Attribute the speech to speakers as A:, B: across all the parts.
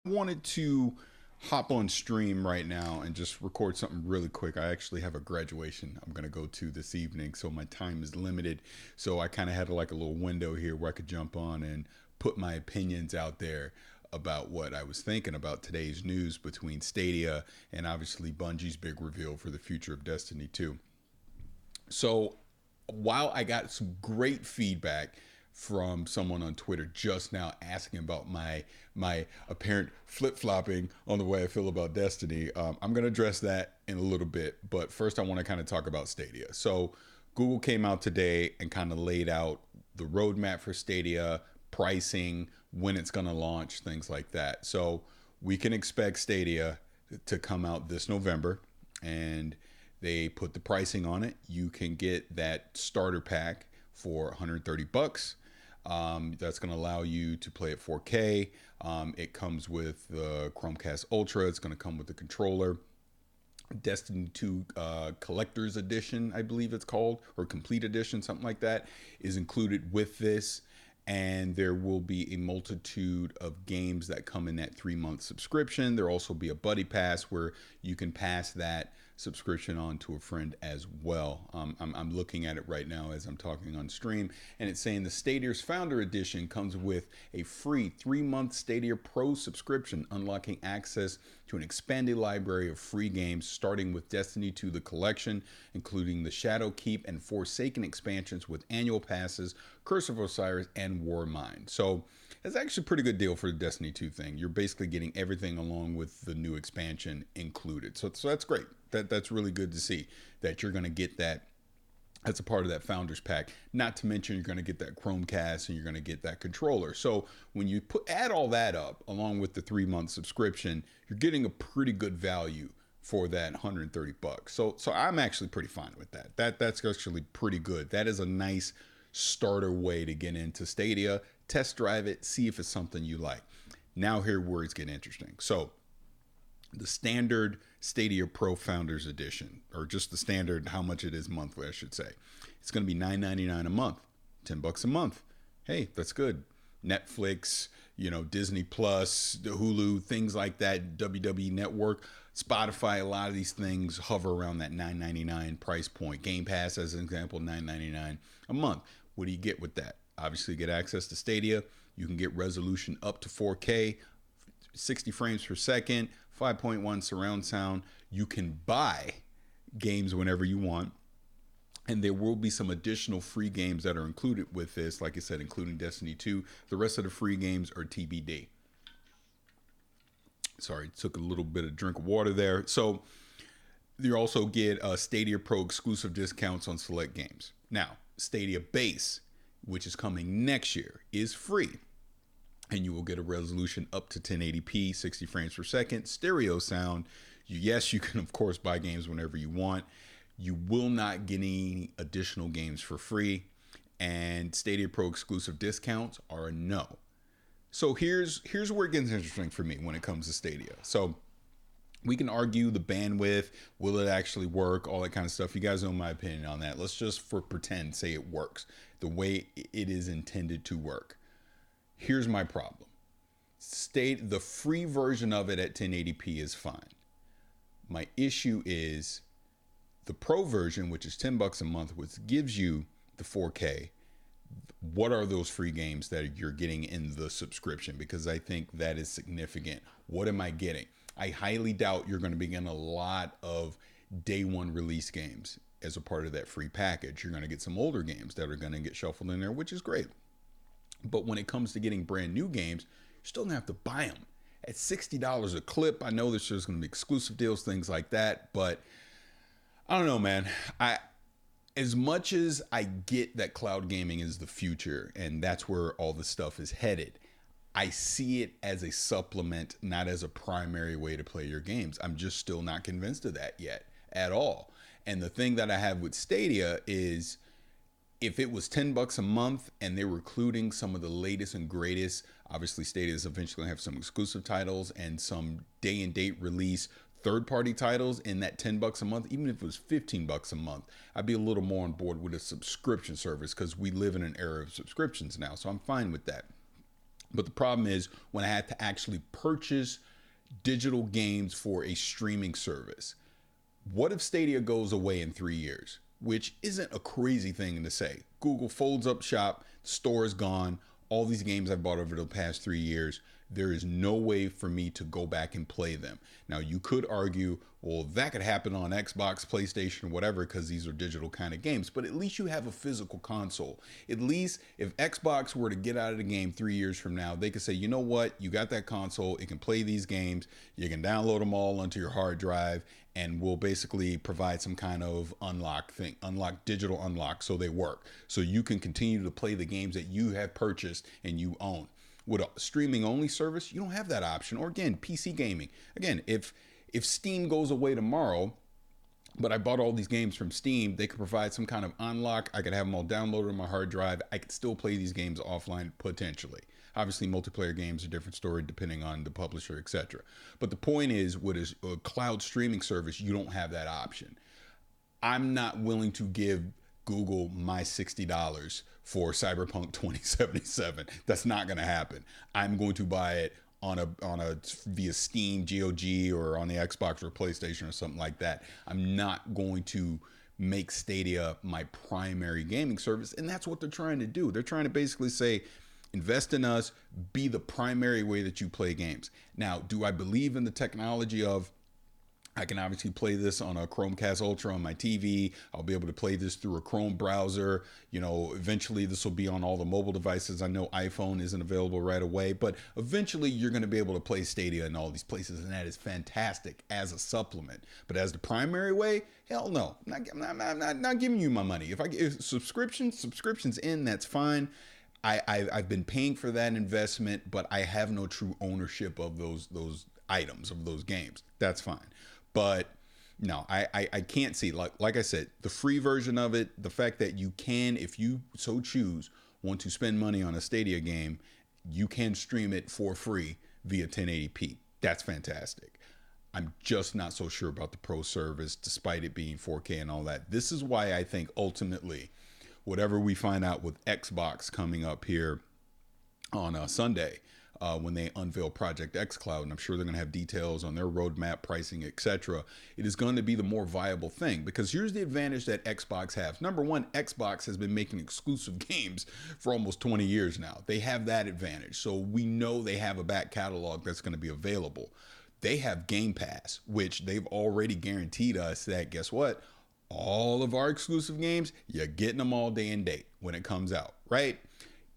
A: wanted to hop on stream right now and just record something really quick. I actually have a graduation I'm going to go to this evening, so my time is limited. So I kind of had like a little window here where I could jump on and put my opinions out there about what I was thinking about today's news between Stadia and obviously Bungie's big reveal for the future of Destiny 2. So while I got some great feedback from someone on Twitter just now asking about my apparent flip flopping on the way I feel about Destiny, I'm going to address that in a little bit. But first, I want to kind of talk about Stadia. So Google came out today and kind of laid out the roadmap for Stadia, pricing, when it's going to launch, things like that. So we can expect Stadia to come out this November, and they put the pricing on it. You can get that starter pack for 130 bucks. That's going to allow you to play at 4K. It comes with the Chromecast Ultra. It's going to come with the controller. Destiny 2 Collector's Edition, I believe it's called, or Complete Edition, something like that, is included with this. And there will be a multitude of games that come in that 3-month subscription. There'll also be a buddy pass where you can pass that subscription on to a friend as well. I'm looking at it right now as I'm talking on stream, and it's saying the Stadia's Founder Edition comes with a free 3-month Stadia Pro subscription, unlocking access to an expanded library of free games, starting with Destiny 2 The Collection, including the Shadowkeep and Forsaken expansions with annual passes, Curse of Osiris, and Warmind. So it's actually a pretty good deal for the Destiny 2 thing. You're basically getting everything along with the new expansion included. So that's great. That's really good to see that you're going to get that. That's a part of that Founders Pack. Not to mention you're going to get that Chromecast and you're going to get that controller. So when you add all that up along with the 3-month subscription, you're getting a pretty good value for that 130 bucks. So I'm actually pretty fine with that. That's actually pretty good. That is a nice starter way to get into Stadia, test drive it, see if it's something you like. Now here where it's getting interesting. So the standard Stadia Pro Founders Edition, or just the standard, how much it is monthly, I should say. It's going to be $9.99 a month, $10 a month. Hey, that's good. Netflix, Disney Plus, Hulu, things like that, WWE Network, Spotify, a lot of these things hover around that $9.99 price point. Game Pass, as an example, $9.99 a month. What do you get with that? Obviously, you get access to Stadia. You can get resolution up to 4K, 60 frames per second, 5.1 surround sound. You can buy games whenever you want. And there will be some additional free games that are included with this, like I said, including Destiny 2. The rest of the free games are TBD. Sorry, took a little bit of drink of water there. So you also get Stadia Pro exclusive discounts on select games. Now, Stadia Base, which is coming next year, is free. And you will get a resolution up to 1080p, 60 frames per second, stereo sound. Yes, you can, of course, buy games whenever you want. You will not get any additional games for free. And Stadia Pro exclusive discounts are a no. So here's where it gets interesting for me when it comes to Stadia. So we can argue the bandwidth, will it actually work, all that kind of stuff. You guys know my opinion on that. Let's just, for pretend, say it works the way it is intended to work. Here's my problem. The free version of it at 1080p is fine. My issue is the pro version, which is $10 a month, which gives you the 4K. What are those free games that you're getting in the subscription? Because I think that is significant. What am I getting? I highly doubt you're going to be getting a lot of day one release games as a part of that free package. You're going to get some older games that are going to get shuffled in there, which is great. But when it comes to getting brand new games, you're still going to have to buy them at $60 a clip. I know there's just going to be exclusive deals, things like that. But I don't know, man. As much as I get that cloud gaming is the future and that's where all the stuff is headed, I see it as a supplement, not as a primary way to play your games. I'm just still not convinced of that yet at all. And the thing that I have with Stadia is if it was $10 a month and they were including some of the latest and greatest, obviously Stadia is eventually going to have some exclusive titles and some day and date release third-party titles in that $10 a month. Even if it was $15 a month, I'd be a little more on board with a subscription service because we live in an era of subscriptions now. So I'm fine with that. But the problem is when I had to actually purchase digital games for a streaming service. What if Stadia goes away in 3 years? Which isn't a crazy thing to say. Google folds up shop, store is gone. All these games I bought over the past 3 years, there is no way for me to go back and play them. Now, you could argue, well, that could happen on Xbox, PlayStation, whatever, because these are digital kind of games. But at least you have a physical console. At least if Xbox were to get out of the game 3 years from now, they could say, you know what? You got that console. It can play these games. You can download them all onto your hard drive. And we'll basically provide some kind of digital unlock so they work. So you can continue to play the games that you have purchased and you own. With a streaming only service, you don't have that option. Or again, PC gaming. Again, if Steam goes away tomorrow, but I bought all these games from Steam, they could provide some kind of unlock. I could have them all downloaded on my hard drive. I could still play these games offline potentially. Obviously, multiplayer games are a different story depending on the publisher, etc. But the point is, with a cloud streaming service, you don't have that option. I'm not willing to give Google my $60 for Cyberpunk 2077. That's not going to happen. I'm going to buy it on a via Steam, GOG, or on the Xbox or PlayStation or something like that. I'm not going to make Stadia my primary gaming service, and that's what they're trying to do. They're trying to basically say, invest in us, be the primary way that you play games. Now, do I believe in the technology of, I can obviously play this on a Chromecast Ultra on my TV. I'll be able to play this through a Chrome browser. You know, eventually this will be on all the mobile devices. I know iPhone isn't available right away, but eventually you're going to be able to play Stadia in all these places, and that is fantastic as a supplement. But as the primary way, hell no. I'm not giving you my money. If subscriptions in, that's fine. I've been paying for that investment, but I have no true ownership of those items, of those games. That's fine. But no, I can't see, like I said, the free version of it, the fact that you can, if you so choose, want to spend money on a Stadia game, you can stream it for free via 1080p. That's fantastic. I'm just not so sure about the pro service, despite it being 4K and all that. This is why I think ultimately, whatever we find out with Xbox coming up here on Sunday, when they unveil Project xCloud, and I'm sure they're going to have details on their roadmap, pricing, etc., it is going to be the more viable thing. Because here's the advantage that Xbox has. Number one, Xbox has been making exclusive games for almost 20 years now. They have that advantage. So we know they have a back catalog that's going to be available. They have Game Pass, which they've already guaranteed us that, guess what? All of our exclusive games, you're getting them all day and date when it comes out, right?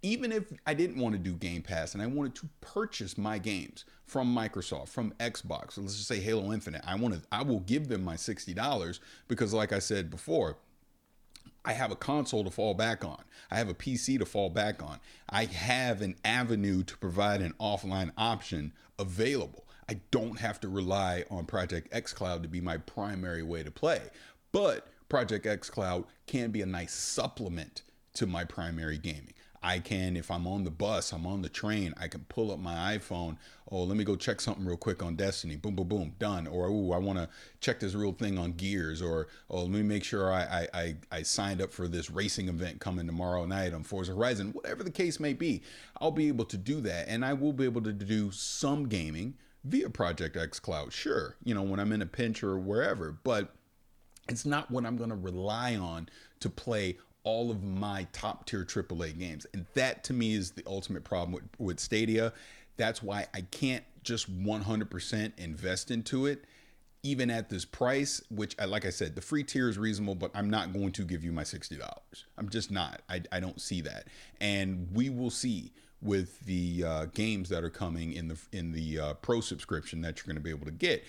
A: Even if I didn't want to do Game Pass and I wanted to purchase my games from Microsoft, from Xbox, so let's just say Halo Infinite, I will give them my $60 because, like I said before, I have a console to fall back on. I have a PC to fall back on. I have an avenue to provide an offline option available. I don't have to rely on Project xCloud to be my primary way to play. But Project xCloud can be a nice supplement to my primary gaming. I can, if I'm on the bus, I'm on the train, I can pull up my iPhone. Oh, let me go check something real quick on Destiny. Boom, boom, boom, done. Or, ooh, I want to check this real thing on Gears. Or, oh, let me make sure I signed up for this racing event coming tomorrow night on Forza Horizon. Whatever the case may be, I'll be able to do that. And I will be able to do some gaming via Project xCloud. Sure, you know, when I'm in a pinch or wherever. But it's not what I'm going to rely on to play all of my top tier AAA games. And that to me is the ultimate problem with Stadia. That's why I can't just 100% invest into it, even at this price, which, like I said, the free tier is reasonable, but I'm not going to give you my $60. I'm just not. I don't see that. And we will see with the games that are coming in the pro subscription that you're going to be able to get.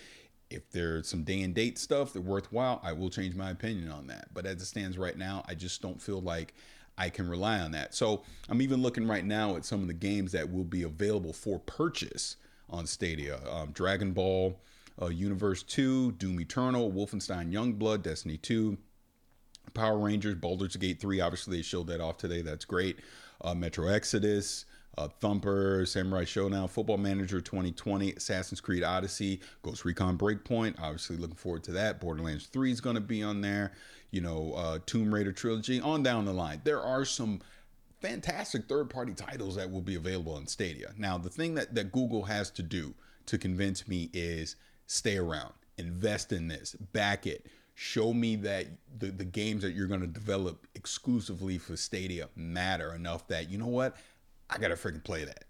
A: If there's some day and date stuff that's worthwhile, I will change my opinion on that. But as it stands right now, I just don't feel like I can rely on that. So I'm even looking right now at some of the games that will be available for purchase on Stadia. Dragon Ball Universe 2, Doom Eternal, Wolfenstein Youngblood, Destiny 2, Power Rangers, Baldur's Gate 3. Obviously, they showed that off today. That's great. Metro Exodus, Thumper, Samurai Showdown, Football Manager 2020, Assassin's Creed Odyssey, Ghost Recon Breakpoint. Obviously, looking forward to that. Borderlands 3 is going to be on there. You know, Tomb Raider Trilogy, on down the line. There are some fantastic third-party titles that will be available on Stadia. Now, the thing that Google has to do to convince me is stay around, invest in this, back it, show me that the games that you're going to develop exclusively for Stadia matter enough that, you know what, I got to freaking play that.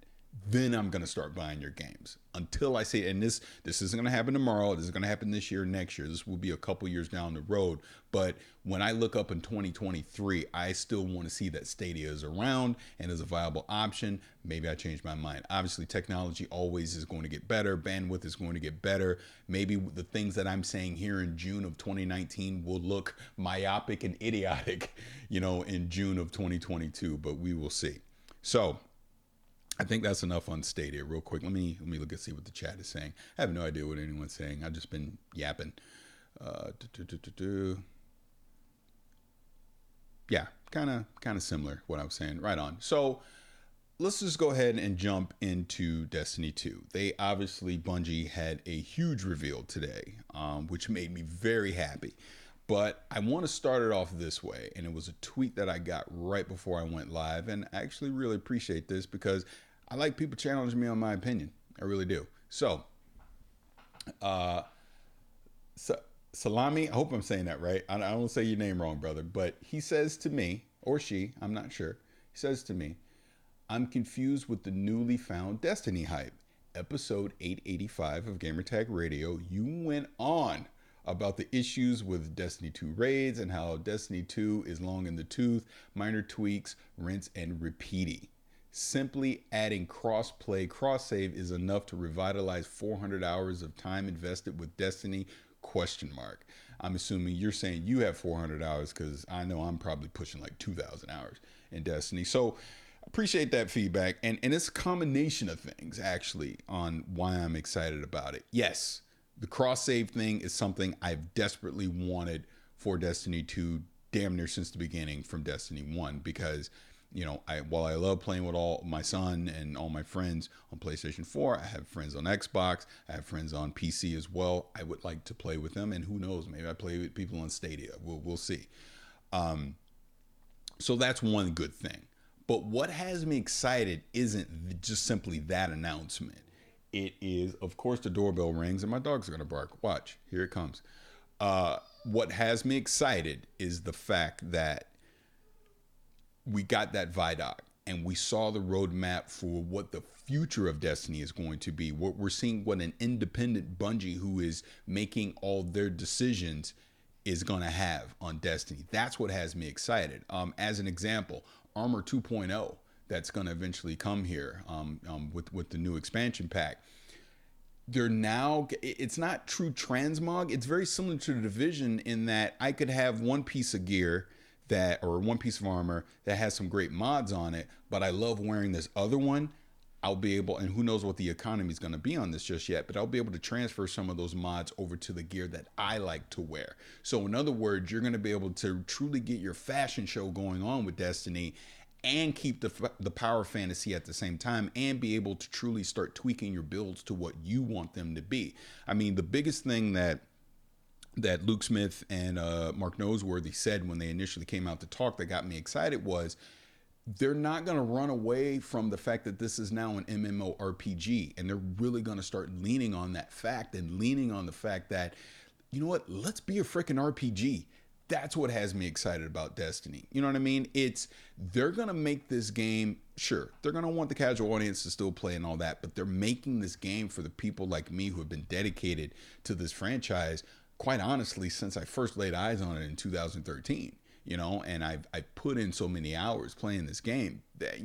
A: Then I'm going to start buying your games. Until I say, and this isn't going to happen tomorrow. This is going to happen this year, next year. This will be a couple years down the road. But when I look up in 2023, I still want to see that Stadia is around and is a viable option. Maybe I change my mind. Obviously, technology always is going to get better. Bandwidth is going to get better. Maybe the things that I'm saying here in June of 2019 will look myopic and idiotic, in June of 2022. But we will see. So I think that's enough on Stadia. Real quick, let me look and see what the chat is saying. I have no idea what anyone's saying. I've just been yapping. Yeah, kind of similar what I was saying. Right on. So let's just go ahead and jump into Destiny 2. Bungie had a huge reveal today, which made me very happy. But I want to start it off this way, and it was a tweet that I got right before I went live, and I actually really appreciate this because I like people challenging me on my opinion. I really do. So, Salami, I hope I'm saying that right. I don't say your name wrong, brother, but he says to me, or she, I'm not sure, he says to me, I'm confused with the newly found Destiny hype. Episode 885 of Gamertag Radio, you went on about the issues with Destiny 2 raids and how Destiny 2 is long in the tooth, minor tweaks, rinse and repeaty. Simply adding cross-play, cross-save is enough to revitalize 400 hours of time invested with Destiny, ? I'm assuming you're saying you have 400 hours because I know I'm probably pushing like 2,000 hours in Destiny. So appreciate that feedback. And it's a combination of things, actually, on why I'm excited about it. Yes, the cross-save thing is something I've desperately wanted for Destiny 2 damn near since the beginning from Destiny 1 because, while I love playing with all my son and all my friends on PlayStation 4, I have friends on Xbox, I have friends on PC as well. I would like to play with them, and who knows, maybe I play with people on Stadia. We'll see. So that's one good thing. But what has me excited isn't just simply that announcement. It is, of course, the doorbell rings and my dog's going to bark. Watch, here it comes. What has me excited is the fact that we got that Vidoc and we saw the roadmap for what the future of Destiny is going to be. What we're seeing, what an independent Bungie who is making all their decisions is going to have on Destiny. That's what has me excited. As an example, Armor 2.0. That's going to eventually come here with the new expansion pack. It's not true transmog. It's very similar to the Division in that I could have one piece of gear or one piece of armor that has some great mods on it, but I love wearing this other one. I'll be able, and who knows what the economy is going to be on this just yet, but I'll be able to transfer some of those mods over to the gear that I like to wear. So in other words, you're going to be able to truly get your fashion show going on with Destiny and keep the power fantasy at the same time and be able to truly start tweaking your builds to what you want them to be. I mean, the biggest thing that Luke Smith and Mark Noseworthy said when they initially came out to talk that got me excited was they're not going to run away from the fact that this is now an MMORPG, and they're really going to start leaning on that fact and leaning on the fact that, you know what, let's be a freaking RPG. That's what has me excited about Destiny. You know what I mean? They're going to make this game, sure, they're going to want the casual audience to still play and all that, but they're making this game for the people like me who have been dedicated to this franchise, quite honestly, since I first laid eyes on it in 2013. And I've put in so many hours playing this game that,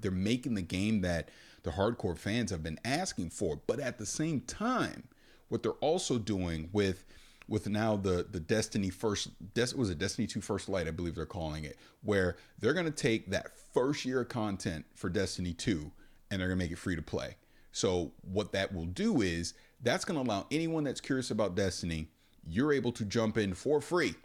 A: they're making the game that the hardcore fans have been asking for. But at the same time, what they're also doing with now the Destiny Destiny 2 First Light, I believe they're calling it, where they're going to take that first year of content for Destiny 2 and they're going to make it free to play. So what that will do is that's going to allow anyone that's curious about Destiny, you're able to jump in for free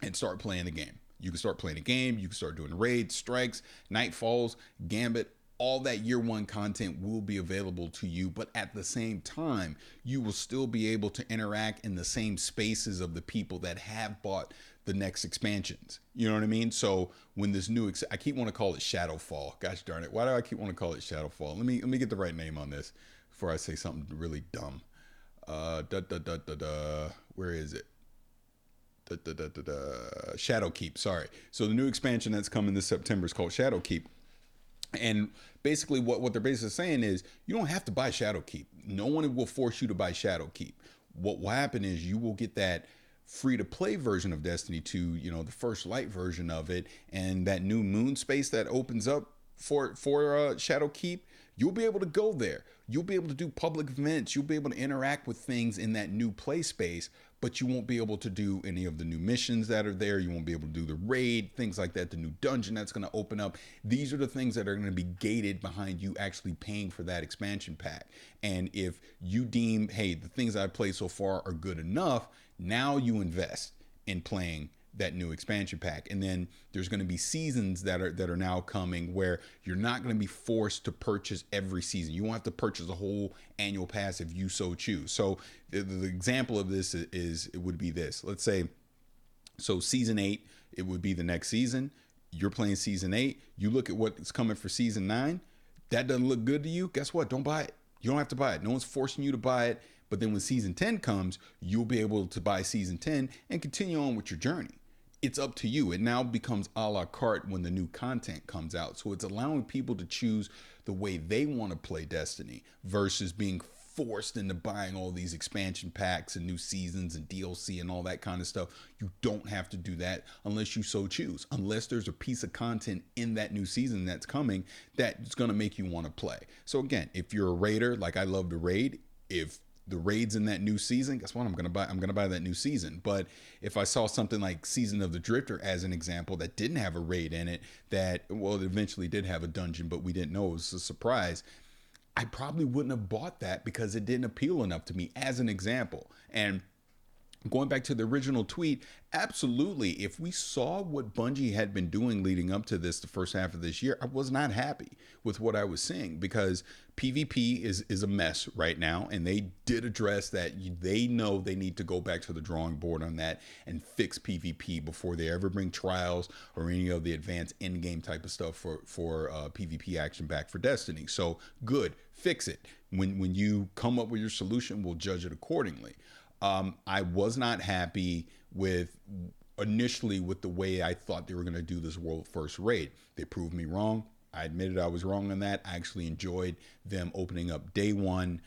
A: and start playing the game. You can start playing the game. You can start doing raids, strikes, nightfalls, Gambit, all that year one content will be available to you, but at the same time, you will still be able to interact in the same spaces of the people that have bought the next expansions. You know what I mean? So when this new, I keep want to call it Shadowfall. Gosh darn it. Why do I keep want to call it Shadowfall? Let me get the right name on this before I say something really dumb. Where is it? Shadowkeep. Sorry. So the new expansion that's coming this September is called Shadowkeep. And basically what they're basically saying is you don't have to buy Shadowkeep. No one will force you to buy Shadowkeep. What will happen is you will get that free to play version of Destiny 2, you know, the first light version of it, and that new moon space that opens up for Shadowkeep. You'll be able to go there. You'll be able to do public events. You'll be able to interact with things in that new play space, but you won't be able to do any of the new missions that are there. You won't be able to do the raid, things like that, the new dungeon that's going to open up. These are the things that are going to be gated behind you actually paying for that expansion pack. And if you deem, hey, the things I've played so far are good enough, now you invest in playing that new expansion pack. And then there's going to be seasons that are now coming where you're not going to be forced to purchase every season. You won't have to purchase a whole annual pass if you so choose. So the example of this is it would be this. Let's say, so season 8, it would be the next season. You're playing season 8. You look at what's coming for season 9. That doesn't look good to you. Guess what? Don't buy it. You don't have to buy it. No one's forcing you to buy it. But then when season 10 comes, you'll be able to buy season 10 and continue on with your journey. It's up to you. It now becomes a la carte when the new content comes out. So it's allowing people to choose the way they want to play Destiny versus being forced into buying all these expansion packs and new seasons and DLC and all that kind of stuff. You don't have to do that unless you so choose, unless there's a piece of content in that new season that's coming that's going to make you want to play. So again, if you're a raider, like I love to raid, if the raids in that new season, guess what? I'm gonna buy that new season. But if I saw something like Season of the Drifter as an example that didn't have a raid in it, that, well, it eventually did have a dungeon, but we didn't know, it was a surprise, I probably wouldn't have bought that because it didn't appeal enough to me, as an example. And going back to the original tweet, absolutely. If we saw what Bungie had been doing leading up to this, the first half of this year, I was not happy with what I was seeing because PvP is a mess right now. And they did address that. They know they need to go back to the drawing board on that and fix PvP before they ever bring trials or any of the advanced in-game type of stuff for PvP action back for Destiny. So good, fix it. When you come up with your solution, we'll judge it accordingly. I was not happy initially with the way I thought they were going to do this world first raid. They proved me wrong. I admitted I was wrong on that. I actually enjoyed them opening up day one,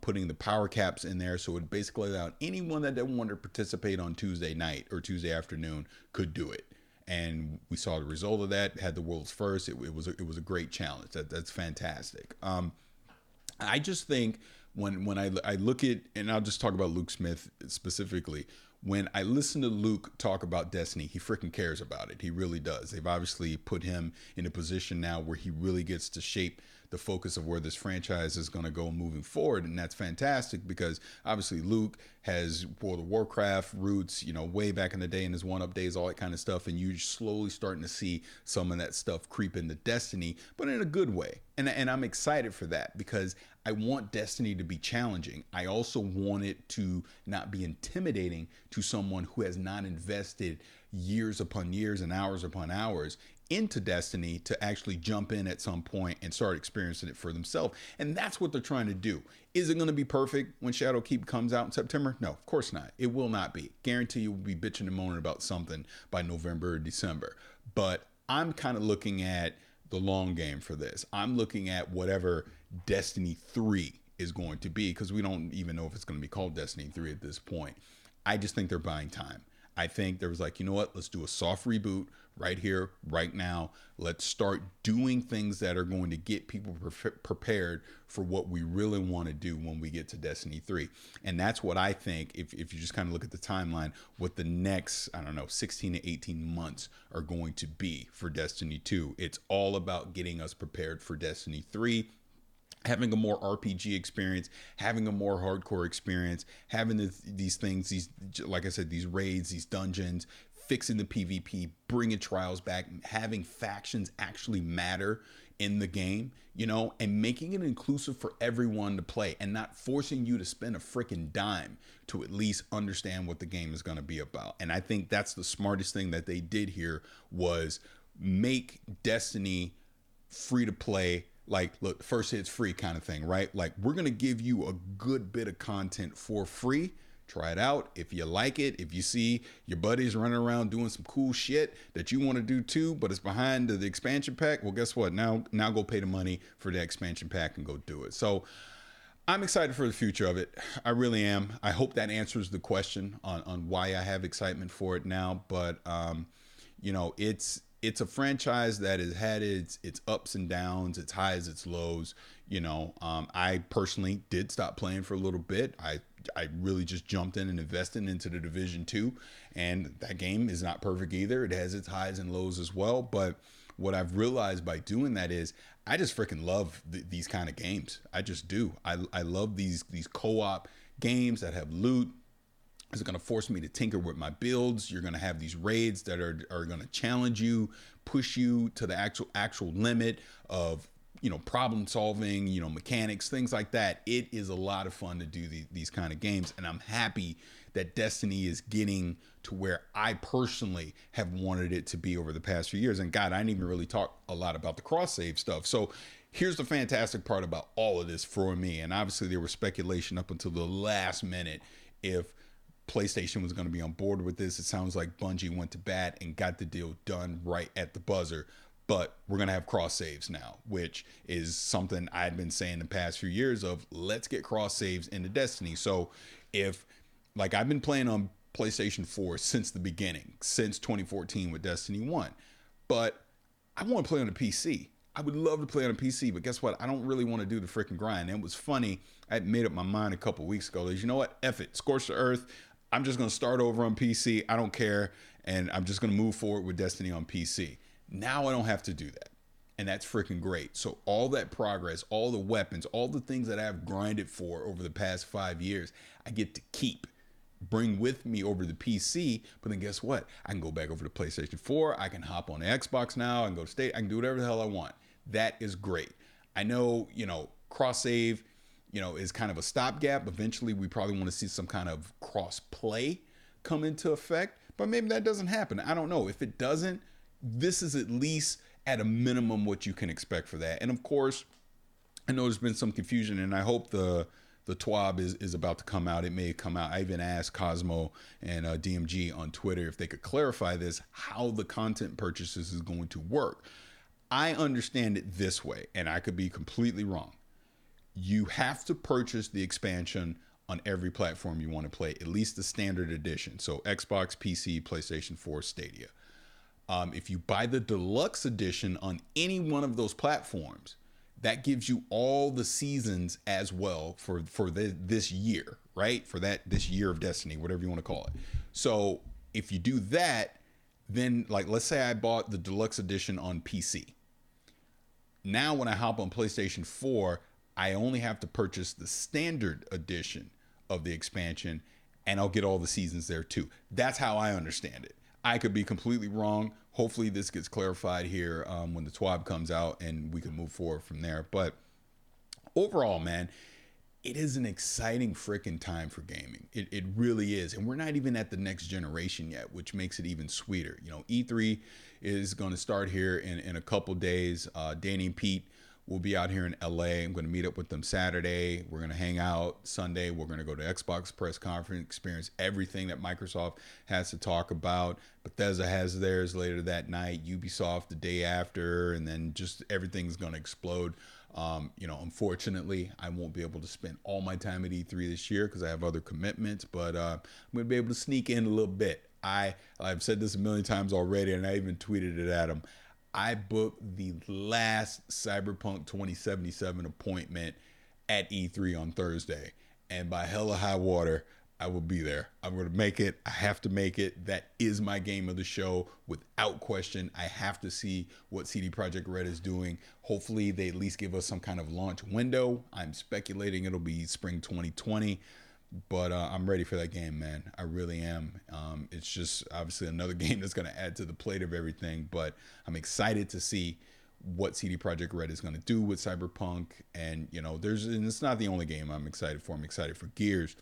A: putting the power caps in there. So it basically allowed anyone that didn't want to participate on Tuesday night or Tuesday afternoon could do it. And we saw the result of that, had the world's first. It was a great challenge. That's fantastic. I just think when I look at, and I'll just talk about Luke Smith specifically, when I listen to Luke talk about Destiny, he freaking cares about it. He really does. They've obviously put him in a position now where he really gets to shape the focus of where this franchise is going to go moving forward. And that's fantastic because obviously Luke has World of Warcraft roots, you know, way back in the day in his 1-up days, all that kind of stuff. And you're slowly starting to see some of that stuff creep into Destiny, but in a good way. And I'm excited for that because I want Destiny to be challenging. I also want it to not be intimidating to someone who has not invested years upon years and hours upon hours into Destiny to actually jump in at some point and start experiencing it for themselves. And that's what they're trying to do. Is it going to be perfect when Shadowkeep comes out in September? No, of course not. It will not be. Guarantee you will be bitching and moaning about something by November or December. But I'm kind of looking at the long game for this. I'm looking at whatever Destiny 3 is going to be, because we don't even know if it's going to be called Destiny 3 at this point. I just think they're buying time. I think there was like, you know what, let's do a soft reboot right here, right now. Let's start doing things that are going to get people prepared for what we really want to do when we get to Destiny 3. And that's what I think, if you just kind of look at the timeline, what the next, 16 to 18 months are going to be for Destiny 2. It's all about getting us prepared for Destiny 3. Having a more RPG experience, having a more hardcore experience, having these things, like I said, these raids, these dungeons, fixing the PvP, bringing trials back, having factions actually matter in the game, you know, and making it inclusive for everyone to play and not forcing you to spend a freaking dime to at least understand what the game is going to be about. And I think that's the smartest thing that they did here was make Destiny free to play. Like, look, first hit's free kind of thing, right? Like, we're going to give you a good bit of content for free. Try it out. If you like it, if you see your buddies running around doing some cool shit that you want to do too, but it's behind the expansion pack, well, guess what? Now go pay the money for the expansion pack and go do it. So I'm excited for the future of it. I really am. I hope that answers the question on why I have excitement for it now. But, you know, it's a franchise that has had its ups and downs, its highs, its lows. You know, I personally did stop playing for a little bit. I really just jumped in and invested into the Division 2, and that game is not perfect either. It has its highs and lows as well. But what I've realized by doing that is I just freaking love these kind of games. I just do. I love these co-op games that have loot. It's going to force me to tinker with my builds. You're going to have these raids that are going to challenge you, push you to the actual limit of, you know, problem solving, you know, mechanics, things like that. It is a lot of fun to do these kind of games. And I'm happy that Destiny is getting to where I personally have wanted it to be over the past few years. And God, I didn't even really talk a lot about the cross save stuff. So here's the fantastic part about all of this for me. And obviously there was speculation up until the last minute if PlayStation was going to be on board with this. It sounds like Bungie went to bat and got the deal done right at the buzzer. But we're going to have cross saves now, which is something I'd been saying the past few years of let's get cross saves into Destiny. So if, like, I've been playing on PlayStation 4 since the beginning, since 2014 with Destiny 1, but I want to play on a PC. I would love to play on a PC, but guess what? I don't really want to do the freaking grind. And it was funny. I had made up my mind a couple weeks ago. You know what? F it. Scorch the earth. I'm just going to start over on PC. I don't care. And I'm just going to move forward with Destiny on PC. Now I don't have to do that. And that's freaking great. So all that progress, all the weapons, all the things that I've grinded for over the past 5 years, I get to keep, bring with me over the PC. But then guess what? I can go back over to PlayStation 4. I can hop on the Xbox now. I can go to Stadia. I can do whatever the hell I want. That is great. I know, you know, cross save, you know, is kind of a stopgap. Eventually, we probably want to see some kind of cross play come into effect. But maybe that doesn't happen. I don't know. If it doesn't, this is at least at a minimum what you can expect for that. And of course, I know there's been some confusion, and I hope the TWAB is about to come out. It may come out. I even asked Cosmo and DMG on Twitter if they could clarify this, how the content purchases is going to work. I understand it this way, and I could be completely wrong. You have to purchase the expansion on every platform you want to play, at least the standard edition. So Xbox, PC, PlayStation 4, Stadia. If you buy the deluxe edition on any one of those platforms, that gives you all the seasons as well for this year, right? For this year of Destiny, whatever you want to call it. So if you do that, then, like, let's say I bought the deluxe edition on PC. Now when I hop on PlayStation 4, I only have to purchase the standard edition of the expansion, and I'll get all the seasons there too. That's how I understand it. I could be completely wrong. Hopefully this gets clarified here when the TWAB comes out and we can move forward from there. But overall, man, it is an exciting freaking time for gaming. It really is. And we're not even at the next generation yet, which makes it even sweeter. You know, E3 is going to start here in a couple days. Danny and Pete will be out here in LA. I'm going to meet up with them Saturday. We're going to hang out Sunday. We're going to go to Xbox press conference, experience everything that Microsoft has to talk about. Bethesda has theirs later that night, Ubisoft the day after, and then just everything's going to explode. You know, unfortunately, I won't be able to spend all my time at E3 this year because I have other commitments, but I'm going to be able to sneak in a little bit. I've said this a million times already, and I even tweeted it at them. I booked the last Cyberpunk 2077 appointment at E3 on Thursday. And by hell or high water, I will be there. I'm going to make it. I have to make it. That is my game of the show. Without question, I have to see what CD Projekt Red is doing. Hopefully, they at least give us some kind of launch window. I'm speculating it'll be spring 2020. But I'm ready for that game, man. I really am. It's just obviously another game that's going to add to the plate of everything. But I'm excited to see what CD Projekt Red is going to do with Cyberpunk. And, and it's not the only game I'm excited for. I'm excited for Gears.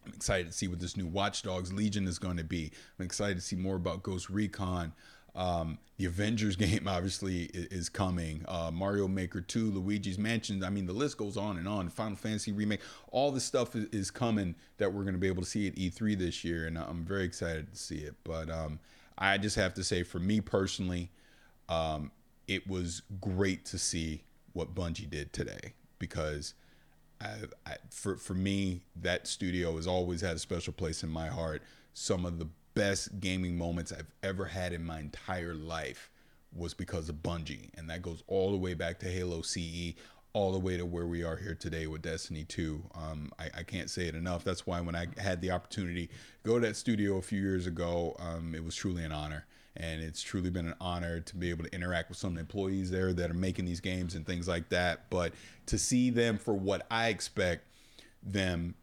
A: I'm excited to see what this new Watch Dogs Legion is going to be. I'm excited to see more about Ghost Recon. The Avengers game obviously is coming. Mario Maker 2, Luigi's Mansion. I mean, the list goes on and on. Final Fantasy Remake. All this stuff is coming that we're going to be able to see at E3 this year, and I'm very excited to see it. But I just have to say, for me personally, it was great to see what Bungie did today, because for me, that studio has always had a special place in my heart. Some of the best gaming moments I've ever had in my entire life was because of Bungie, and that goes all the way back to Halo CE, all the way to where we are here today with Destiny 2. I can't say it enough. That's why when I had the opportunity to go to that studio a few years ago, it was truly an honor. And it's truly been an honor to be able to interact with some of the employees there that are making these games and things like that. But to see them for what I expect them,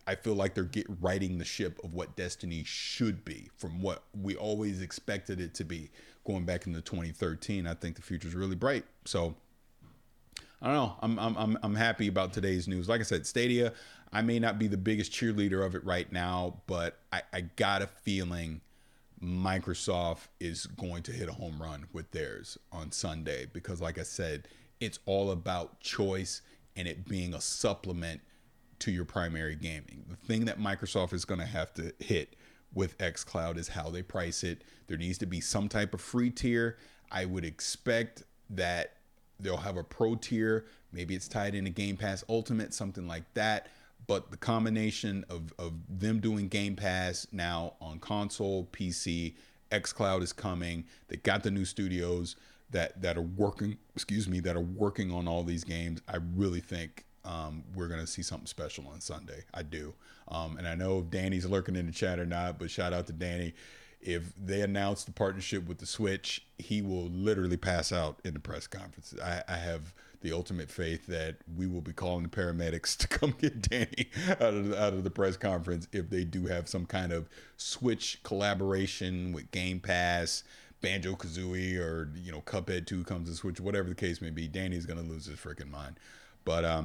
A: I feel like they're righting the ship of what Destiny should be from what we always expected it to be going back into 2013. I think the future is really bright. So I don't know. I'm happy about today's news. Like I said, Stadia, I may not be the biggest cheerleader of it right now, but I got a feeling Microsoft is going to hit a home run with theirs on Sunday, because like I said, it's all about choice and it being a supplement to your primary gaming. The thing that Microsoft is going to have to hit with xCloud is how they price it. There needs to be some type of free tier. I would expect that they'll have a pro tier. Maybe it's tied into Game Pass Ultimate, something like that. But the combination of them doing Game Pass now on console, PC, xCloud is coming. They got the new studios that are working, that are working on all these games. I really think we're going to see something special on Sunday. I do. And I know if Danny's lurking in the chat or not, but shout out to Danny. If they announce the partnership with the Switch, he will literally pass out in the press conference. I have the ultimate faith that we will be calling the paramedics to come get Danny out of the press conference if they do have some kind of Switch collaboration with Game Pass, Banjo-Kazooie, or Cuphead 2 comes to Switch, whatever the case may be. Danny's gonna lose his freaking mind. But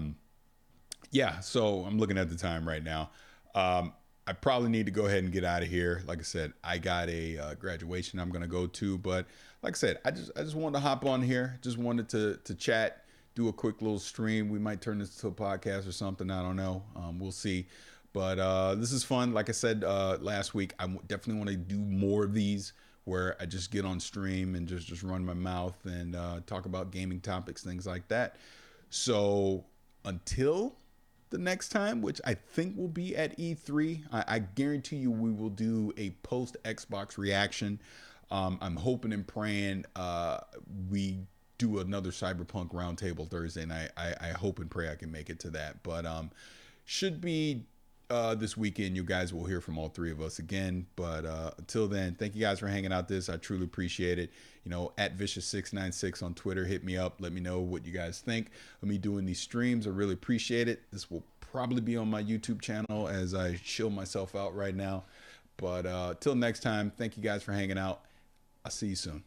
A: yeah, so I'm looking at the time right now. I probably need to go ahead and get out of here. Like I said, I got a graduation I'm gonna go to, but like I said, I just wanted to hop on here. Just wanted to chat, do a quick little stream. We might turn this to a podcast or something. I don't know. We'll see. But this is fun. Like I said last week, I definitely want to do more of these where I just get on stream and just run my mouth and talk about gaming topics, things like that. So until the next time, which I think will be at E3, I guarantee you we will do a post Xbox reaction. I'm hoping and praying we do another Cyberpunk roundtable Thursday, and I hope and pray I can make it to that. But should be this weekend. You guys will hear from all three of us again. But until then, thank you guys for hanging out this. I truly appreciate it. At Vicious696 on Twitter, hit me up. Let me know what you guys think of me doing these streams. I really appreciate it. This will probably be on my YouTube channel as I chill myself out right now. But till next time, thank you guys for hanging out. I'll see you soon.